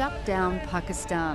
Shut down Pakistan.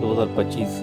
2025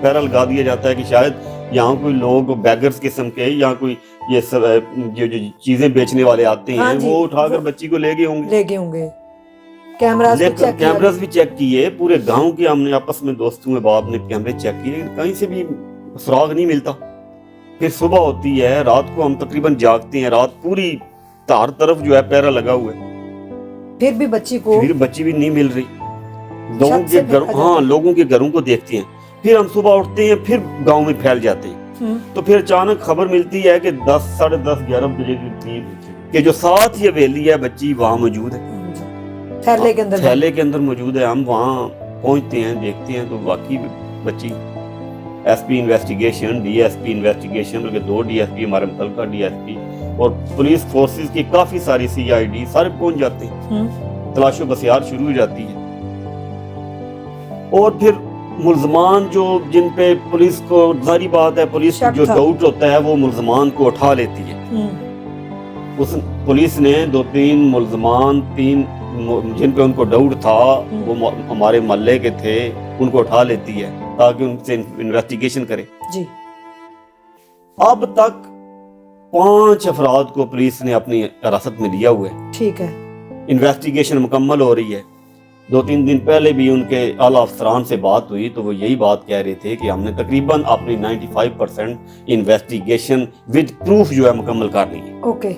پیرا لگا دیا جاتا ہے کہ شاید یہاں کوئی لوگ بیگرز قسم کے یا کوئی یہ سب جو چیزیں بیچنے والے آتے ہیں وہ اٹھا کر بچی کو لے گئے ہوں گے. کیمراز بھی چیک کیے پورے گاؤں کے، ہم نے آپس میں دوستوں میں باپ نے کیمرے چیک کیے، کہیں سے بھی سراغ نہیں ملتا. پھر صبح ہوتی ہے، رات کو ہم تقریباً جاگتے ہیں، رات پوری ہر طرف جو ہے پیرا لگا ہوا ہے، پھر بھی بچی بھی نہیں مل رہی. لوگوں کے گھروں کو دیکھتے ہیں، پھر ہم صبح اٹھتے ہیں، پھر گاؤں میں پھیل جاتے ہیں. تو پھر اچانک خبر ملتی ہے کہ 10 ساڑھے 10 11 بجے کے قریب کہ جو ساتھ ہی حویلی ہے بچی وہاں موجود ہے، تھیلے کے اندر موجود ہے. ہم وہاں پہنچتے ہیں، دیکھتے ہیں تو واقعی بچی. S P investigation, D S P investigation, بلکہ 2 ڈی ایس پی، ہمارے متعلقہ ڈی ایس پی اور پولیس فورسز کی کافی ساری سی آئی ڈی سارے پہنچ جاتے ہیں. تلاش و بسیار شروع ہو جاتی ہے. اور پھر ملزمان جو جن پہ پولیس کو ظاہری بات ہے پولیس جو ڈاؤٹ ہوتا ہے وہ ملزمان کو اٹھا لیتی ہے. اس پولیس نے 2-3 ملزمان جن پہ ان کو ڈاؤٹ تھا وہ ہمارے محلے کے تھے، ان کو اٹھا لیتی ہے تاکہ ان سے انویسٹیگیشن کرے. اب تک 5 افراد کو پولیس نے اپنی حراست میں لیا ہوا ہے. ٹھیک ہے، انویسٹیگیشن مکمل ہو رہی ہے. 2-3 دن پہلے بھی ان کے اعلیٰ افسران سے بات ہوئی تو وہ یہی بات کہہ رہے تھے کہ ہم نے تقریباً اپنی 95% انویسٹیگیشن ود پروف جو ہے مکمل کر لی ہے. اوکے،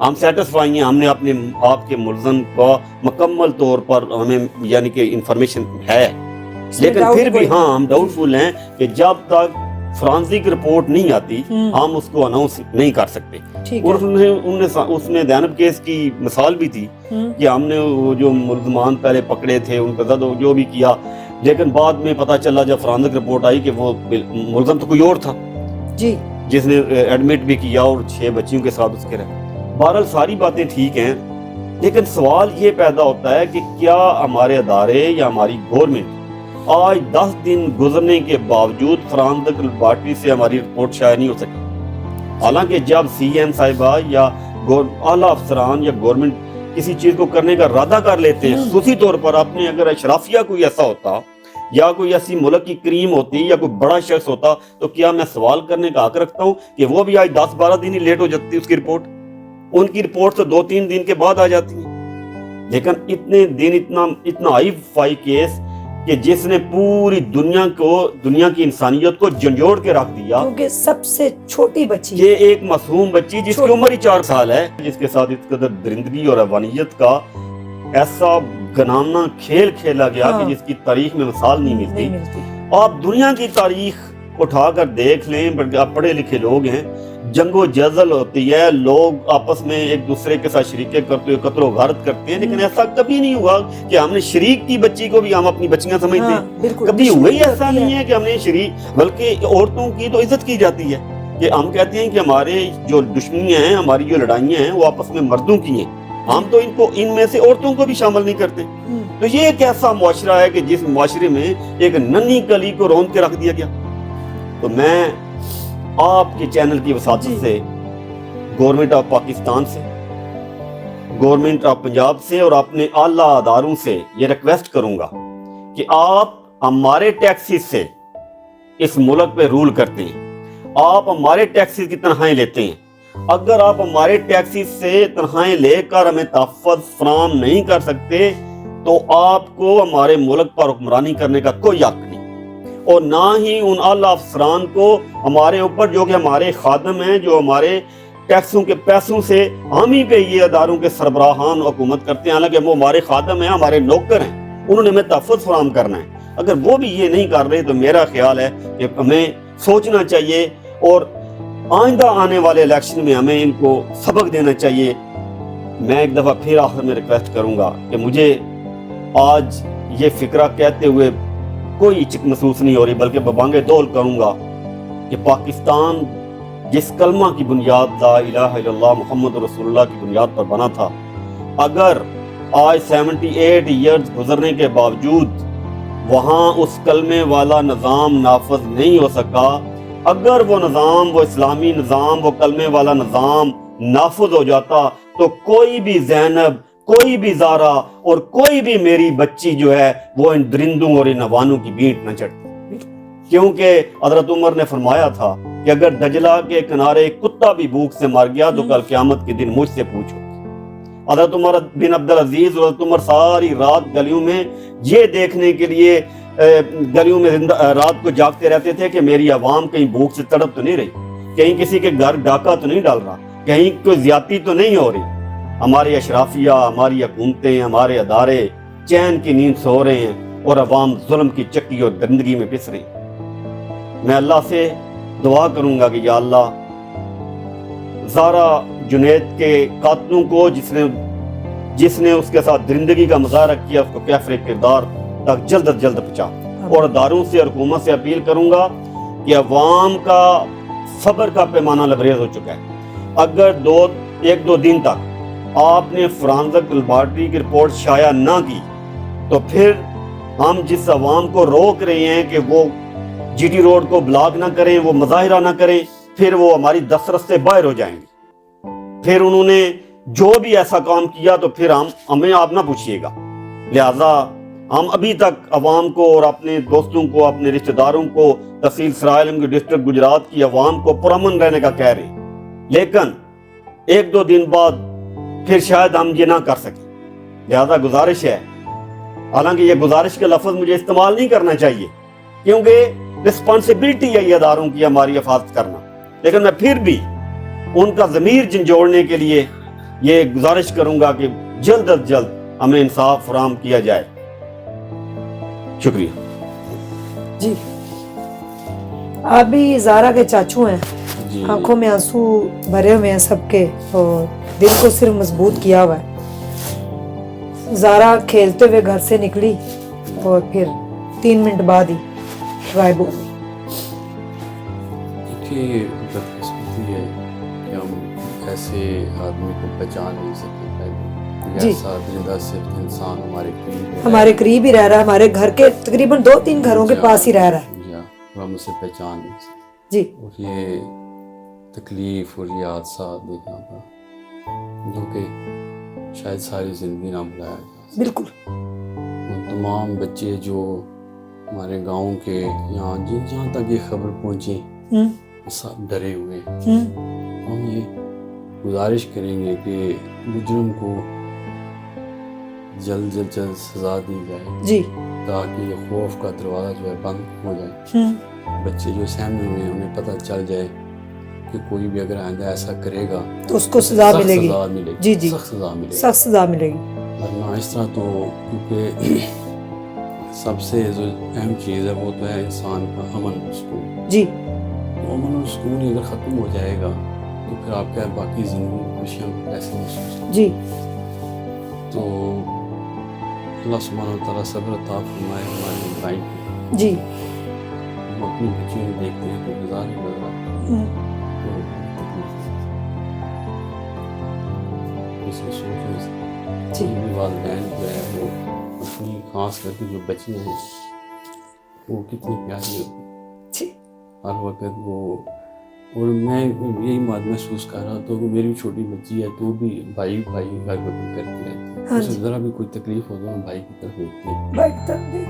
ہم سیٹسفائی ہیں، ہم نے اپنے آپ کے ملزم کا مکمل طور پر ہمیں یعنی کہ انفارمیشن ہے، لیکن پھر بھی ہم ڈاؤٹ فل ہیں کہ جب تک فرانزک رپورٹ نہیں آتی ہم اس کو اناؤنس نہیں کر سکتے. اور اس میں زینب کیس کی مثال بھی تھی کہ ہم نے وہ جو ملزمان پہلے پکڑے تھے ان کا جو بھی کیا، لیکن بعد میں پتا چلا جب فرانزک رپورٹ آئی کہ وہ ملزم تو کوئی اور تھا جس نے ایڈمٹ بھی کیا اور 6 بچیوں کے ساتھ اس کے رہے. بہرحال ساری باتیں ٹھیک ہیں، لیکن سوال یہ پیدا ہوتا ہے کہ کیا ہمارے ادارے یا ہماری گورنمنٹ آج 10 دن گزرنے کے باوجود فرانزک لیبارٹری سے ہماری رپورٹ شائع نہیں ہو سکی. حالانکہ جب سی ایم صاحبہ یا اعلیٰ افسران یا گورنمنٹ کسی چیز کو کرنے کا ارادہ کر لیتے ہیں خصوصی طور پر اپنے، اگر اشرافیہ کوئی ایسا ہوتا یا کوئی ایسی ملک کی کریم ہوتی یا کوئی بڑا شخص ہوتا تو کیا میں سوال کرنے کا حق رکھتا ہوں کہ وہ بھی آج 10-12 دن ہی لیٹ ہو جاتی اس کی رپورٹ. ان کی رپورٹ تو 2-3 دن کے بعد آ جاتی ہیں. لیکن اتنے دن اتنا ہائی فائی کیس کہ جس نے پوری دنیا کی انسانیت کو جھنجھوڑ کے رکھ دیا، کیونکہ سب سے چھوٹی بچی یہ ایک معصوم بچی جس کی عمر ہی 4 سال ہے، جس کے ساتھ اس قدر درندگی اور حیوانیت کا ایسا گنانا کھیل کھیلا گیا کہ جس کی تاریخ میں مثال نہیں ملتی. آپ دنیا کی تاریخ اٹھا کر دیکھ لیں، آپ پڑھے لکھے لوگ ہیں، جنگ و جدل ہوتی ہے، لوگ آپس میں ایک دوسرے کے ساتھ شریکیں کرتے ہوئے قتل و غارت کرتے ہیں، لیکن ایسا کبھی نہیں ہوا کہ ہم نے شریک کی بچی کو بھی ہم اپنی بچیاں سمجھتے ہیں. کبھی ہوئی ایسا نہیں ہے کہ ہم نے شریک، بلکہ عورتوں کی تو عزت کی جاتی ہے کہ ہم کہتے ہیں کہ ہمارے جو دشمنیاں ہیں، ہماری جو لڑائیاں ہیں وہ آپس میں مردوں کی ہیں، ہم تو ان میں سے عورتوں کو بھی شامل نہیں کرتے. تو یہ ایک ایسا معاشرہ ہے کہ جس معاشرے میں ایک ننھی کلی کو روند کے رکھ دیا گیا. تو میں آپ کے چینل کی وساطت سے گورنمنٹ آف پاکستان سے، گورنمنٹ آف پنجاب سے اور اپنے اعلیٰ اداروں سے یہ ریکویسٹ کروں گا کہ آپ ہمارے ٹیکسز سے اس ملک پہ رول کرتے ہیں، آپ ہمارے ٹیکسز کی تنخواہیں لیتے ہیں. اگر آپ ہمارے ٹیکسز سے تنخواہیں لے کر ہمیں تحفظ فراہم نہیں کر سکتے تو آپ کو ہمارے ملک پر حکمرانی کرنے کا کوئی حق نہیں، اور نہ ہی ان اعلیٰ افسران کو ہمارے اوپر جو کہ ہمارے خادم ہیں، جو ہمارے ٹیکسوں کے پیسوں سے ہم ہی پہ یہ اداروں کے سربراہان حکومت کرتے ہیں، حالانکہ وہ ہمارے خادم ہیں، ہمارے نوکر ہیں، انہوں نے ہمیں تحفظ فراہم کرنا ہے. اگر وہ بھی یہ نہیں کر رہے تو میرا خیال ہے کہ ہمیں سوچنا چاہیے اور آئندہ آنے والے الیکشن میں ہمیں ان کو سبق دینا چاہیے. میں ایک دفعہ پھر آخر میں ریکویسٹ کروں گا کہ مجھے آج یہ فکرہ کہتے ہوئے کوئی چک محسوس نہیں ہو رہی، بلکہ ببانگے دول کروں گا کہ پاکستان جس کلمہ کی بنیاد لا الہ الا اللہ محمد رسول اللہ کی بنیاد پر بنا تھا، اگر آج 78 ایئرز گزرنے کے باوجود وہاں اس کلمے والا نظام نافذ نہیں ہو سکا، اگر وہ نظام، وہ اسلامی نظام، وہ کلمے والا نظام نافذ ہو جاتا تو کوئی بھی زینب، کوئی بھی زارا اور کوئی بھی میری بچی جو ہے وہ ان درندوں اور ان حیوانوں کی بھیٹ نہ چڑھتی. کیونکہ حضرت عمر نے فرمایا تھا کہ اگر دجلہ کے کنارے کتا بھی بھوک سے مر گیا تو کل قیامت کے دن مجھ سے پوچھو. حضرت عمر بن عبدالعزیز اور حضرت عمر ساری رات گلیوں میں یہ دیکھنے کے لیے گلیوں میں رات کو جاگتے رہتے تھے کہ میری عوام کہیں بھوک سے تڑپ تو نہیں رہی, کہیں کسی کے گھر ڈاکہ تو نہیں ڈال رہا, کہیں کوئی زیادتی تو نہیں ہو رہی. ہماری اشرافیہ, ہماری حکومتیں, ہمارے ادارے چین کی نیند سو رہے ہیں اور عوام ظلم کی چکی اور درندگی میں پس رہی. میں اللہ سے دعا کروں گا کہ یا اللہ زارا جنید کے قاتلوں کو جس نے اس کے ساتھ درندگی کا مظاہرہ کیا اس کو کیفر کردار تک جلد از جلد پہنچا. اور اداروں سے اور حکومت سے اپیل کروں گا کہ عوام کا صبر کا پیمانہ لبریز ہو چکا ہے. اگر ایک دو دن تک آپ نے فرانزک لیبارٹری کی رپورٹ شائع نہ کی تو پھر ہم جس عوام کو روک رہے ہیں کہ وہ جی ٹی روڈ کو بلاک نہ کریں, وہ مظاہرہ نہ کریں, پھر وہ ہماری دسترس سے باہر ہو جائیں گے. پھر انہوں نے جو بھی ایسا کام کیا تو پھر ہمیں آپ نہ پوچھیے گا. لہذا ہم ابھی تک عوام کو اور اپنے دوستوں کو, اپنے رشتہ داروں کو, تحصیل سرائے عالم کی ڈسٹرکٹ گجرات کی عوام کو پرامن رہنے کا کہہ رہے ہیں, لیکن ایک دو دن بعد پھر شاید ہم یہ نہ کر سکیں. لہذا گزارش ہے, حالانکہ یہ گزارش کا لفظ مجھے استعمال نہیں کرنا چاہیے کیونکہ رسپانسبلٹی ہے یہ اداروں کی ہماری حفاظت کرنا, لیکن میں پھر بھی ان کا ضمیر جھنجھوڑنے کے لیے یہ گزارش کروں گا کہ جلد از جلد ہمیں انصاف فراہم کیا جائے. شکریہ. جی آپ بھی زارا کے چاچو ہیں, آنکھوں میں آنسو بھرے ہوئے ہیں سب کے اور دل کو صرف مضبوط کیا ہوا ہے. زارا کھیلتے ہوئے گھر سے نکلی اور پھر 3 منٹ بعد ہی غائب ہو گئی. دیکھیے بدقسمتی ہے کہ ہم ایسے آدمی کو پہچان نہیں سکتے. جی. ایسا درندہ صرف انسان ہمارے قریب ہی رہ رہا ہے, ہمارے گھر کے تقریباً 2-3 گھروں کے پاس ہی رہ رہا ہے. ہم اسے پہچان نہیں سکتے. جی. اور یہ تکلیف اور یہ حادثہ دیکھنا تھا جو کہ شاید ساری زندگی نہ بھلایا جا سکتا. بالکل. وہ تمام بچے جو ہمارے گاؤں کے یہاں جہاں تک یہ خبر پہنچی سب ڈرے ہوئے. ہم یہ گزارش کریں گے کہ مجرم کو جلد سزا دی جائے. جی. تاکہ یہ خوف کا دروازہ جو ہے بند ہو جائے. بچے جو سہمے ہوئے ہیں انہیں پتہ چل جائے کہ کوئی بھی اگر آئندہ ایسا کرے گا تو اس کو سزا ملے گی. جی جی, سخت سزا ملے گی. سخت سزا ملے گی. ورنہ اس طرح تو کیونکہ سب سے جو اہم چیز ہے وہ تو ہے انسان کا امن و سکون. جی. تو امن و سکون ہی اگر ختم ہو جائے گا تو پھر آپ کا باقی زندگی خوشیاں کیسے محسوس کریں. جی. تو اللہ سبحانہ و تعالیٰ صبر عطا فرمائے ہمارے بھائی کو. جی. ہم اپنی بچیوں کو دیکھتے ہیں تو گزار ہی نظر آتا ہے. اسے سوچ نہیں سکتے. جی. والدین جو ہے وہ اپنی خاص کر کے جو بچیاں ہیں وہ کتنی پیاری ہوتی ہیں. ہر وقت وہ, اور میں یہی بات محسوس کر رہا تھا کہ میری چھوٹی بچی ہے تو بھی بھائی ہر وقت کرتی رہتی ہے. اسے ذرا بھی کوئی تکلیف ہو تو بھائی کی طرف دیکھتی ہے.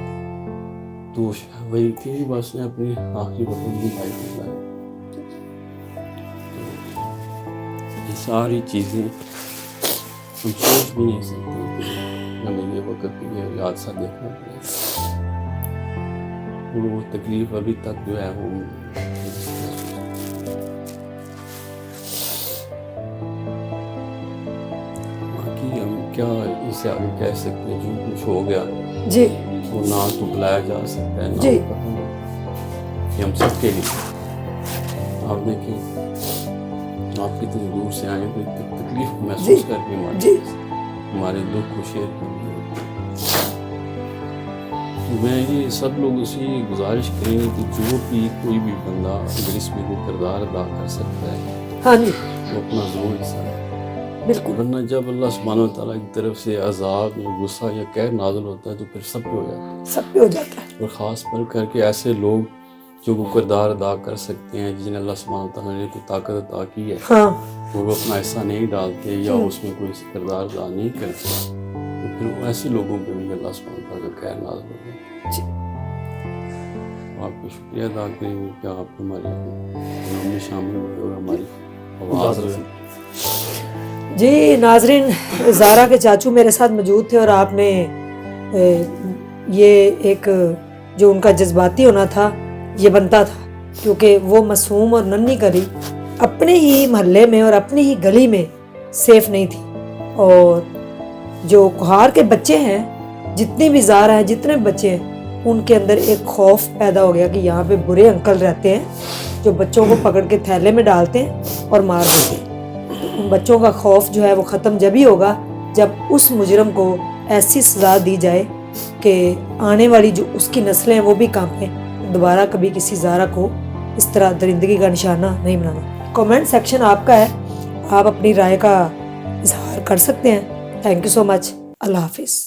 تو وہی کہ بس نے اپنے آخری وقت بھی بھائی کو بلایا. یہ ساری چیزیں ہم سوچ بھی نہیں سکتے کہ ہمیں یہ وقت یہ حادثہ دیکھنا پڑے. اور وہ تکلیف ابھی تک جو ہے وہ باقی ہم کیا اسے آگے کہہ سکتے ہیں. جو کچھ ہو گیا جی وہ نہ تو بلایا جا سکتا ہے نہ جی. کہ ہم سب کے لیے آپ دیکھیں آپ کتنی دور سے آئے تو تکلیف کو محسوس کر کے ہمارے دکھ کو شیئر کریں. میں یہ سب لوگ اسی گزارش کریں گے کہ جو بھی کوئی بھی بندہ اگر اس میں کوئی کردار ادا کر سکتا ہے ہاں جی تو اپنا ضرور حصہ ہے. بالکل. ورنہ جب اللہ سبحانہ و تعالیٰ کی طرف سے عذاب یا غصہ یا قہر نازل ہوتا ہے تو پھر سب پہ ہو جاتا ہے. سب پہ ہو جاتا ہے. اور خاص کر کے ایسے لوگ جو وہ کردار ادا کر سکتے ہیں جنہیں اللہ سبحانہ و تعالیٰ نے کوئی طاقت عطا کی ہے وہ اپنا حصہ نہیں ڈالتے یا اس میں کوئی کردار ادا نہیں کرتے تو پھر ایسے لوگوں پہ بھی اللہ سبحانہ و تعالیٰ کا خیر نازل ہوتا ہے. آپ کو شکریہ ادا کریں گے کہ آپ ہمارے پروگرام میں شامل ہوئے اور ہماری آواز رکھی۔ جی ناظرین، زارا کے چاچو میرے ساتھ موجود تھے اور آپ نے یہ ایک جو ان کا جذباتی ہونا تھا یہ بنتا تھا، کیونکہ وہ معصوم اور ننھی کلی اپنے ہی محلے میں اور اپنی ہی گلی میں سیف نہیں تھی، اور جو کھوار کے بچے ہیں، جتنی بھی زارا ہیں، جتنے بچے ہیں، ان کے اندر ایک خوف پیدا ہو گیا کہ یہاں پہ برے انکل رہتے ہیں جو بچوں کو پکڑ کے تھیلے میں ڈالتے ہیں اور مار دیتے ہیں۔ ان بچوں کا خوف جو ہے وہ ختم جب ہی ہوگا جب اس مجرم کو ایسی سزا دی جائے کہ آنے والی جو اس کی نسلیں ہیں وہ بھی کانپیں، دوبارہ کبھی کسی زارا کو اس طرح درندگی کا نشانہ نہیں بنانا۔ کامنٹ سیکشن آپ کا ہے، آپ اپنی رائے کا اظہار کر سکتے ہیں۔ تھینک یو سو مچ، اللہ حافظ۔